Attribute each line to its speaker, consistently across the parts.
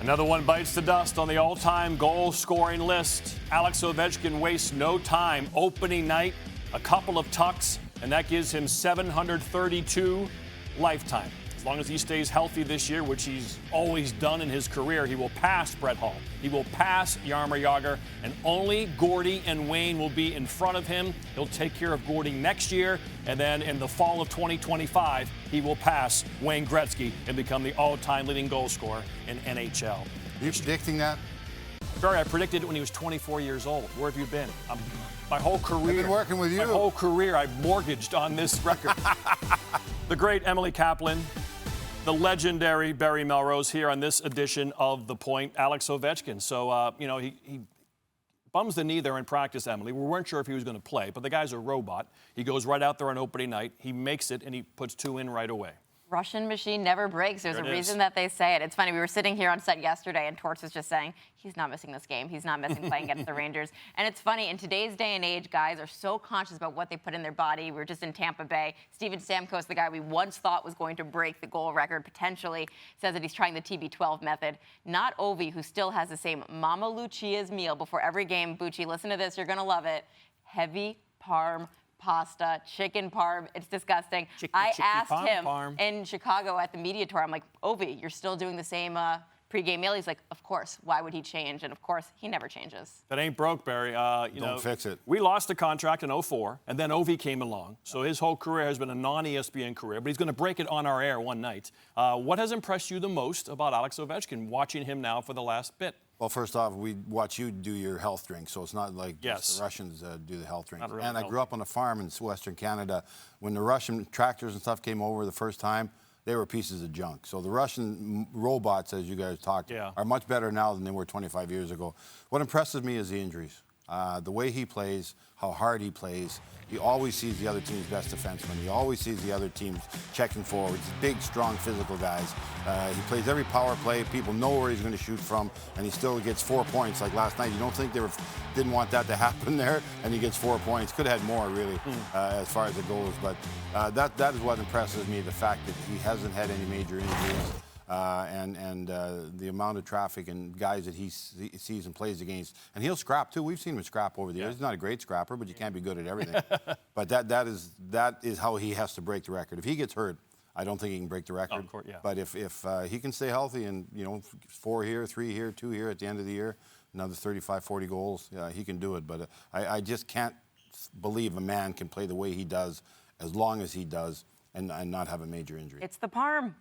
Speaker 1: Another one bites the dust on the all-time goal-scoring list. Alex Ovechkin wastes no time. Opening night, a couple of tucks, and that gives him 732 lifetime. As long as he stays healthy this year, which he's always done in his career, he will pass Brett Hull. He will pass Jaromir Jagr, and only Gordie and Wayne will be in front of him. He'll take care of Gordie next year, and then in the fall of 2025, he will pass Wayne Gretzky and become the all-time leading goal scorer in NHL.
Speaker 2: Are you predicting that?
Speaker 1: Barry, I predicted it when he was 24 years old. Where have you been? My whole career.
Speaker 2: I've been working with you.
Speaker 1: My whole career, I've mortgaged on this record. The great Emily Kaplan, the legendary Barry Melrose here on this edition of The Point, Alex Ovechkin. So, he bums the knee there in practice, Emily. We weren't sure if he was going to play, but the guy's a robot. He goes right out there on opening night. He makes it, and he puts 2 in right away.
Speaker 3: Russian machine never breaks. There's a reason that they say it. It's funny. We were sitting here on set yesterday, and Torts was just saying, he's not missing this game. He's not missing playing against the Rangers. And it's funny. In today's day and age, guys are so conscious about what they put in their body. We were just in Tampa Bay. Steven Stamkos, the guy we once thought was going to break the goal record, potentially says that he's trying the TB12 method. Not Ovi, who still has the same Mama Lucia's meal before every game. Bucci, listen to this. You're going to love it. Heavy parm pasta, chicken parm. It's disgusting. I asked him in Chicago at the media tour, I'm like, Ovi, you're still doing the same pregame meal? He's like, of course. Why would he change? And of course, he never changes.
Speaker 1: That ain't broke, Barry.
Speaker 2: Don't fix it.
Speaker 1: We lost the contract in 2004, and then Ovi came along. So his whole career has been a non-ESPN career, but he's going to break it on our air one night. What has impressed you the most about Alex Ovechkin, watching him now for the last bit?
Speaker 2: Well, first off, we watch you do your health drink, so it's not like the Russians do the health drink. And I grew up on a farm in Western Canada. When the Russian tractors and stuff came over the first time, they were pieces of junk. So the Russian robots, as you guys talked, are much better now than they were 25 years ago. What impresses me is the injuries. The way he plays, how hard he plays. He always sees the other team's best defenseman. He always sees the other teams checking forwards. Big, strong, physical guys. He plays every power play. People know where he's going to shoot from, and he still gets 4 points. Like last night, you don't think they didn't want that to happen there, and he gets 4 points. Could have had more, really, as far as it goes. But that is what impresses me, the fact that he hasn't had any major injuries. And the amount of traffic and guys that he sees and plays against. And he'll scrap, too. We've seen him scrap over the years. He's not a great scrapper, but you can't be good at everything. But that is how he has to break the record. If he gets hurt, I don't think he can break the record.
Speaker 1: Of course,
Speaker 2: But if he can stay healthy and, 4 here, 3 here, 2 here at the end of the year, another 35, 40 goals, he can do it. But I just can't believe a man can play the way he does as long as he does and not have a major injury.
Speaker 3: It's the parm.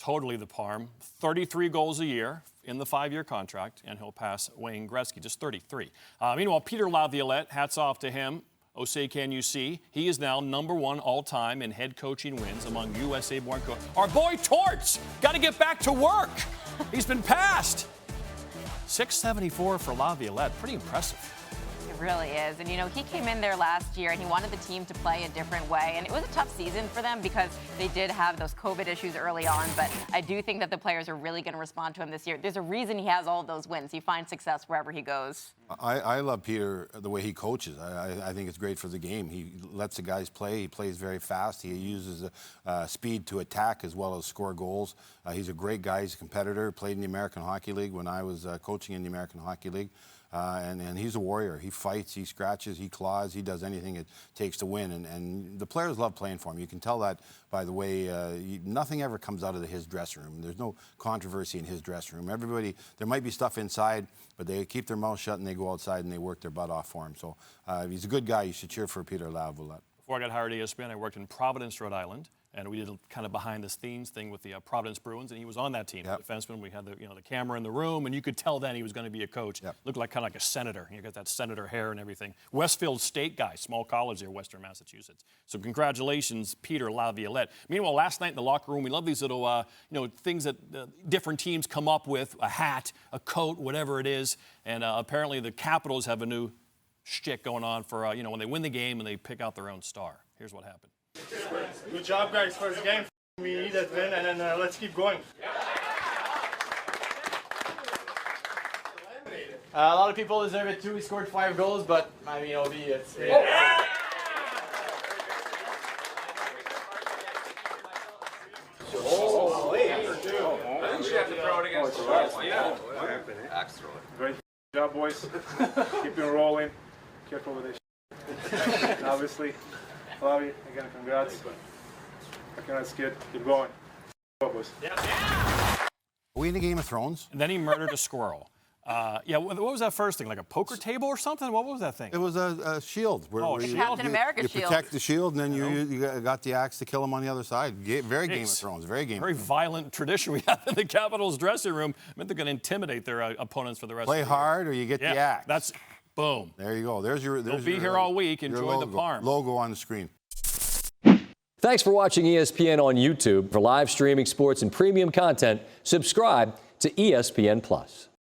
Speaker 1: Totally the parm. 33 goals a year in the 5-year contract, and he'll pass Wayne Gretzky, just 33. Meanwhile, Peter Laviolette, hats off to him. Say, can you see? He is now #1 all-time in head coaching wins among USA-born coaches. Our boy Torts got to get back to work. He's been passed. 674 for Laviolette. Pretty impressive.
Speaker 3: It really is. And, he came in there last year and he wanted the team to play a different way. And it was a tough season for them because they did have those COVID issues early on. But I do think that the players are really going to respond to him this year. There's a reason he has all of those wins. He finds success wherever he goes.
Speaker 2: I love Peter, the way he coaches. I think it's great for the game. He lets the guys play. He plays very fast. He uses speed to attack as well as score goals. He's a great guy. He's a competitor. Played in the American Hockey League when I was coaching in the American Hockey League. And he's a warrior. He fights, he scratches, he claws, he does anything it takes to win. And the players love playing for him. You can tell that by the way nothing ever comes out of his dressing room. There's no controversy in his dressing room. Everybody, there might be stuff inside, but they keep their mouth shut and they go outside and they work their butt off for him. So he's a good guy. You should cheer for Peter Laviolette.
Speaker 1: Before I got hired at ESPN, I worked in Providence, Rhode Island. And we did a kind of behind-the-scenes thing with the Providence Bruins, and he was on that team, the defenseman. We had the camera in the room, and you could tell then he was going to be a coach. Looked like kind of like a senator. You got that senator hair and everything. Westfield State guy, small college there, Western Massachusetts. So congratulations, Peter Laviolette. Meanwhile, last night in the locker room, we love these little things that different teams come up with: a hat, a coat, whatever it is. And apparently the Capitals have a new shtick going on for when they win the game and they pick out their own star. Here's what happened.
Speaker 4: Good job, guys. First game. We need that win, and then let's keep going.
Speaker 5: A lot of people deserve it too. We scored 5 goals, but I mean, OB, it's.
Speaker 4: I think you have to throw it against it's a great job, boys. Keep it rolling. Careful with this. Obviously, love you. Again, congrats. That's good. Keep going. Boys.
Speaker 2: Are we in the Game of Thrones?
Speaker 1: And then he murdered a squirrel. Yeah, what was that first thing? Like a poker table or something? What was that thing?
Speaker 2: It was a shield.
Speaker 1: A
Speaker 2: shield.
Speaker 3: Captain America
Speaker 2: you
Speaker 3: shield.
Speaker 2: protect the shield, and then you got the axe to kill him on the other side. Very Game of Thrones. Very
Speaker 1: violent tradition we have in the Capitals dressing room. I mean, they're going to intimidate their opponents for the rest of the year.
Speaker 2: Play hard, or you get the axe.
Speaker 1: That's boom.
Speaker 2: There you go. There's your.
Speaker 1: They'll be here all week. Enjoy the Parm.
Speaker 2: Logo on the screen.
Speaker 6: Thanks for watching ESPN on YouTube. For live streaming sports and premium content, subscribe to ESPN+.